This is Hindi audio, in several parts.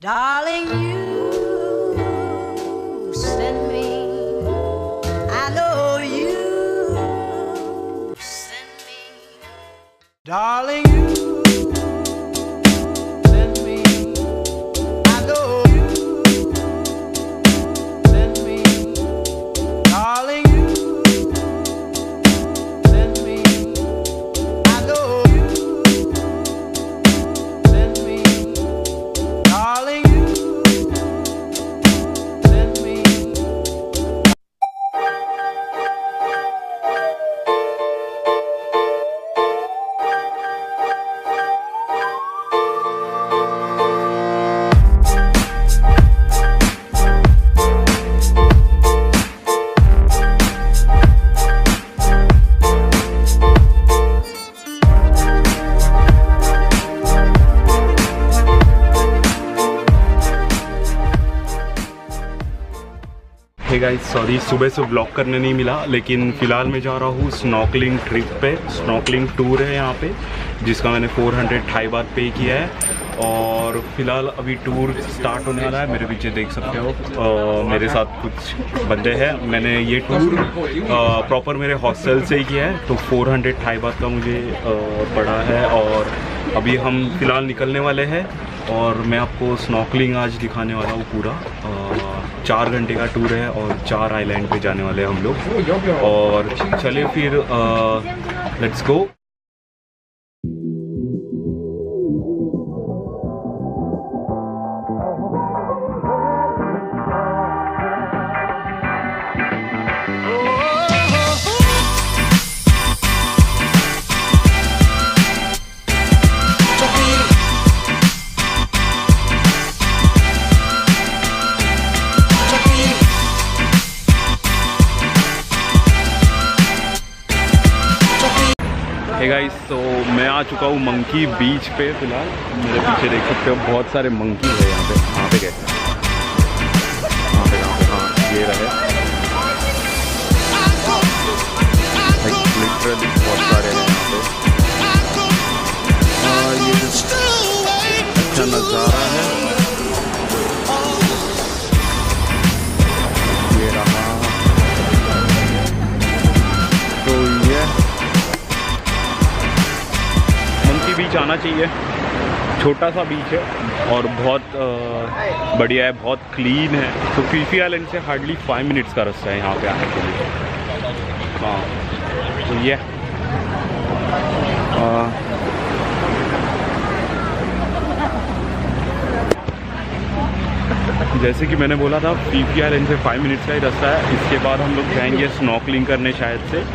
Darling, you send me. I know you send me. Darling, you send me. I know you send me. Darling, you send me. I know you send me. Darling, you send me. Hey guys, sorry सुबह से ब्लॉग करने नहीं मिला, लेकिन फ़िलहाल मैं जा रहा हूँ स्नॉकलिंग ट्रिप पे। स्नॉकलिंग टूर है यहाँ पे, जिसका मैंने 400 थाई बात पे किया है। और फिलहाल अभी टूर स्टार्ट होने वाला है। मेरे पीछे देख सकते हो मेरे साथ कुछ बंदे हैं। मैंने ये टूर प्रॉपर मेरे हॉस्टल से ही किया है, तो 400 थाई बात का मुझे पड़ा है। और अभी हम फ़िलहाल निकलने वाले हैं और मैं आपको स्नॉकलिंग आज दिखाने वाला हूँ पूरा। 4 घंटे का टूर है और 4 आइलैंड पे जाने वाले हैं हम लोग। और चले फिर लेट्स गो। हे गाइस, तो मैं आ चुका हूँ मंकी बीच पे। फिलहाल मेरे पीछे देख सकते हो बहुत सारे मंकी है यहाँ पे। कहाँ पे गए? हाँ, ये रहे। लिटरली बहुत सारे हैं यहाँ पे। ये अच्छा नज़ारा है। ये रहा। तो ये बीच आना चाहिए। छोटा सा बीच है और बहुत बढ़िया है, बहुत क्लीन है। तो फी फी आइलैंड से हार्डली 5 मिनट्स का रास्ता है यहाँ पे आने के लिए। हाँ, तो ये जैसे कि मैंने बोला था, फी फी आइलैंड से 5 मिनट्स का ही रास्ता है। इसके बाद हम लोग जाएंगे स्नॉकलिंग करने शायद से।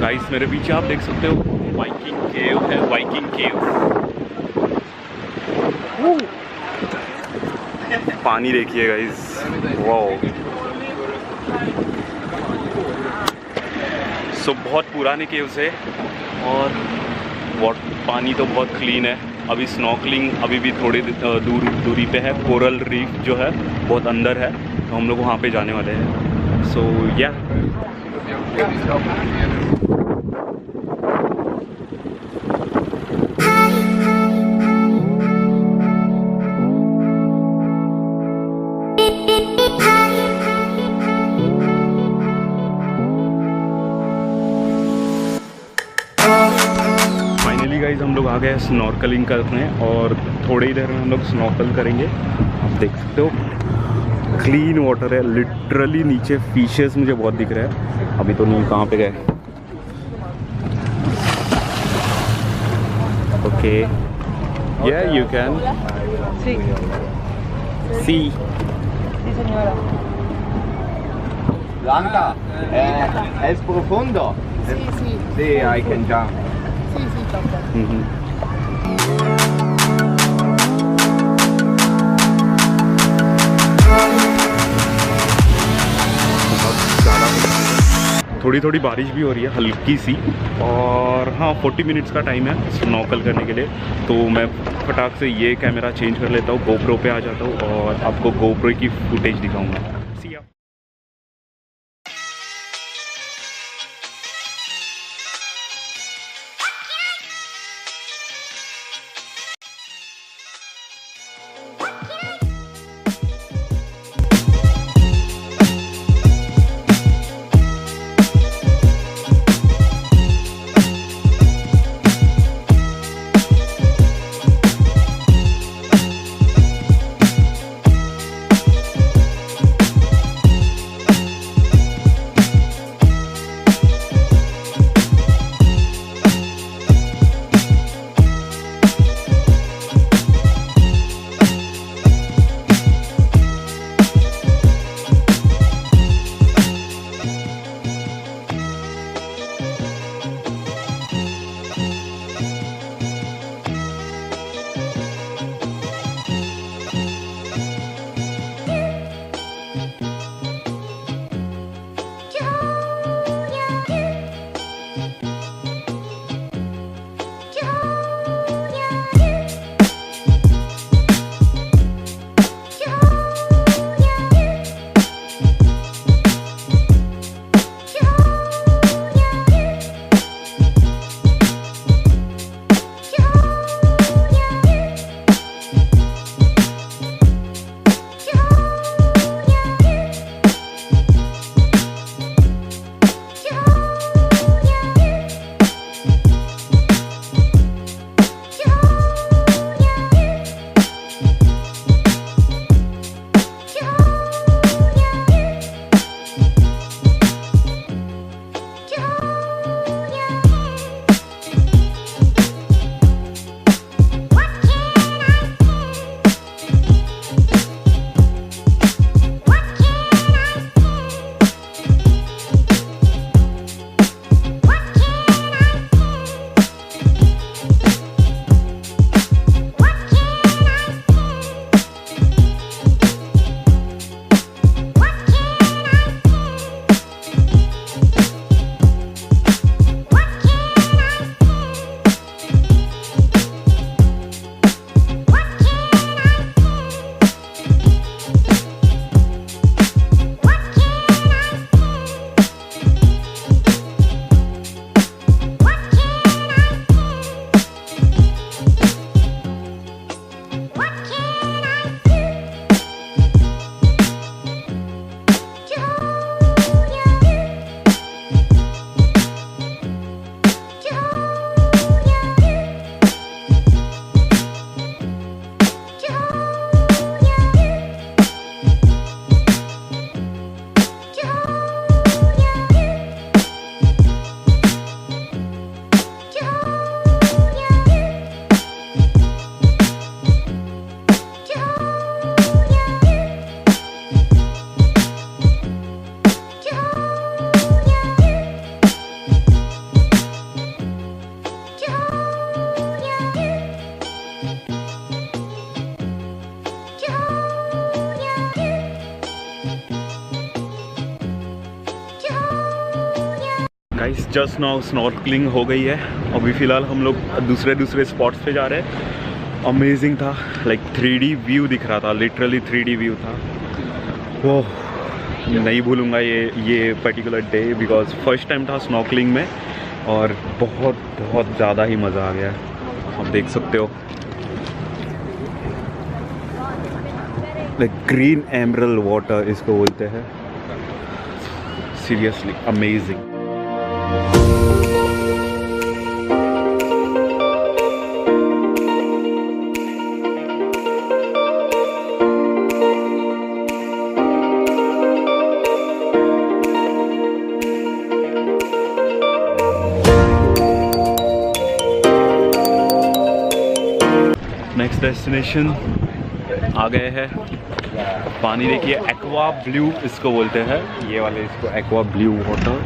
गाइस, मेरे पीछे आप देख सकते हो वाइकिंग केव है। वाइकिंग केव, पानी देखिए गाइस, वाओ। सो बहुत पुराने केव्स है और पानी तो बहुत क्लीन है। अभी स्नॉकलिंग अभी भी थोड़ी दूरी पे है। कोरल रीफ जो है बहुत अंदर है, तो हम लोग वहाँ पे जाने वाले हैं। सो या गाइस, हम लोग आ गए स्नॉर्कलिंग करने और थोड़ी ही देर में हम लोग स्नॉर्कल करेंगे। आप देख सकते हो क्लीन वाटर है लिटरली। नीचे फिशेस मुझे बहुत दिख रहे हैं। अभी तो नहीं, कहाँ पे गए? ओके, या यू कैन Sí, सी। sí señora. Blanca, es profundo. Sí, sí. Sí, I can jump. Sí, sí, doctor. थोड़ी थोड़ी बारिश भी हो रही है, हल्की सी। और हाँ, 40 मिनट्स का टाइम है स्नॉकल करने के लिए। तो मैं फटाक से ये कैमरा चेंज कर लेता हूँ, गोप्रो पे आ जाता हूँ और आपको गोप्रो की फुटेज दिखाऊंगा। See ya. Guys just now snorkelling हो गई है। अभी फ़िलहाल हम लोग दूसरे स्पॉट्स पे जा रहे हैं। अमेजिंग था, लाइक 3D व्यू दिख रहा था, लिटरली 3D व्यू था। वो नहीं भूलूंगा ये particular day, because first time था स्नॉर्कलिंग में और बहुत ज़्यादा ही मज़ा आ गया। आप देख सकते हो लाइक ग्रीन एमरल्ड वाटर इसको बोलते हैं। Seriously amazing. डेस्टिनेशन आ गए हैं। पानी देखिए, एक्वा ब्लू इसको बोलते हैं, ये वाले इसको एक्वा ब्लू वाटर।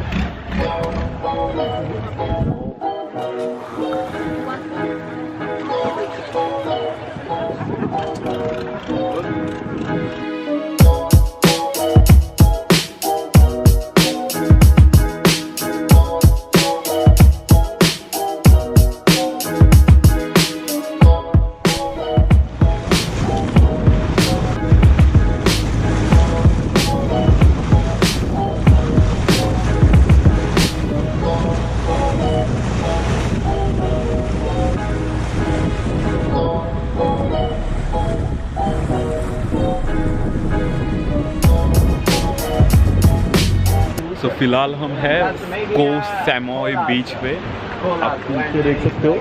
तो फिलहाल हम हैं को सैमोई बीच पे। आप पीछे देख सकते हो,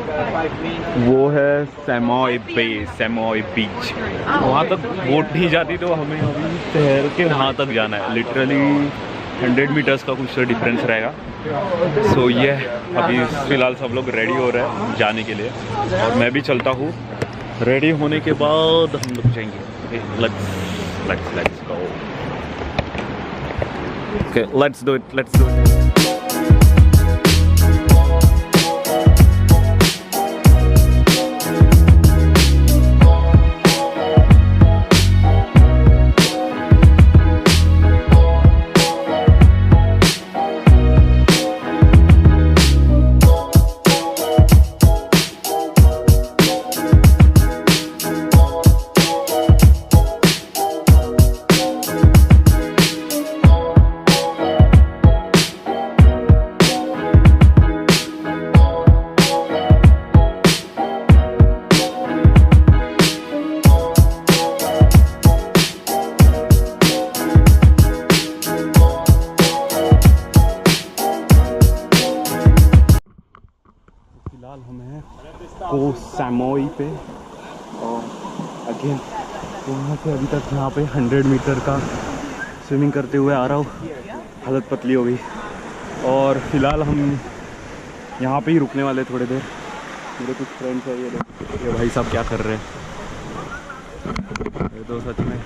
वो है सैमोई बे, सैमोई बीच। वहाँ तक बोट नहीं जाती, तो हमें अभी तैर के वहाँ तक जाना है। लिटरली 100 मीटर्स का कुछ तो डिफरेंस रहेगा। सो ये अभी फ़िलहाल सब लोग रेडी हो रहे हैं जाने के लिए, और मैं भी चलता हूँ। रेडी होने के बाद हम लोग जाएंगे। Let's go. Okay, let's do it. फिलहाल हम हैं को सैमोई पे, और अगेन वहाँ से अभी तक यहाँ पे 100 मीटर का स्विमिंग करते हुए आ रहा हूँ। हालत पतली हो गई, और फिलहाल हम यहाँ पे ही रुकने वाले थोड़ी देर। मेरे कुछ फ्रेंड्स हैं, ये भाई साहब क्या कर रहे हैं। ये तो सच में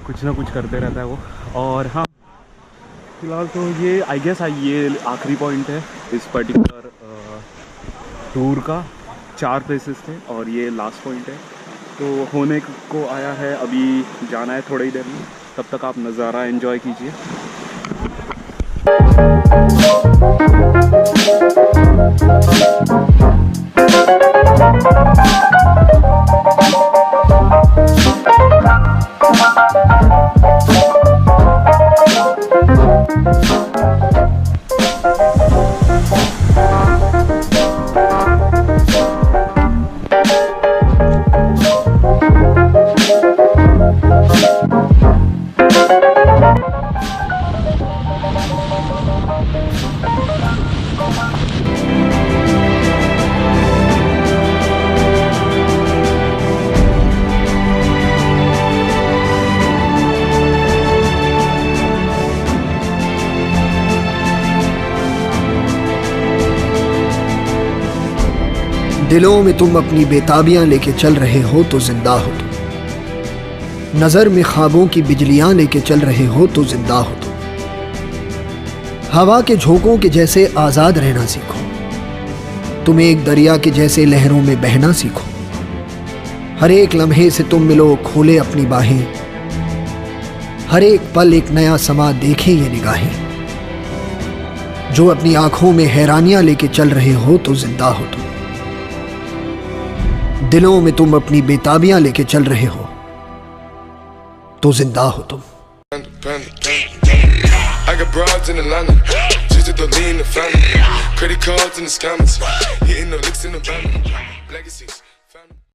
कुछ ना कुछ करते रहता है वो। और हाँ, फिलहाल तो ये आई गेस ये आखिरी पॉइंट है इस पर्टिकुलर टूर का। 4 प्लेसेस थे और ये लास्ट पॉइंट है, तो होने को आया है। अभी जाना है थोड़ी देर में, तब तक आप नज़ारा एंजॉय कीजिए। दिलों में तुम अपनी बेताबियां लेके चल रहे हो तो जिंदा हो तुम। नजर में ख्वाबों की बिजलियां लेके चल रहे हो तो जिंदा हो तुम। हवा के झोंकों के जैसे आजाद रहना सीखो। तुम एक दरिया के जैसे लहरों में बहना सीखो। हर एक लम्हे से तुम मिलो, खोले अपनी बाहें। हर एक पल एक नया समा, देखें ये निगाहें। जो अपनी आंखों में हैरानियां लेके चल रहे हो तो जिंदा हो तुम। दिलों में तुम अपनी बेताबियां लेके चल रहे हो तो जिंदा हो तुम। I got broads in Atlanta, just to lean the family. Credit cards in the scammers, hitting the licks in the van. Legacies.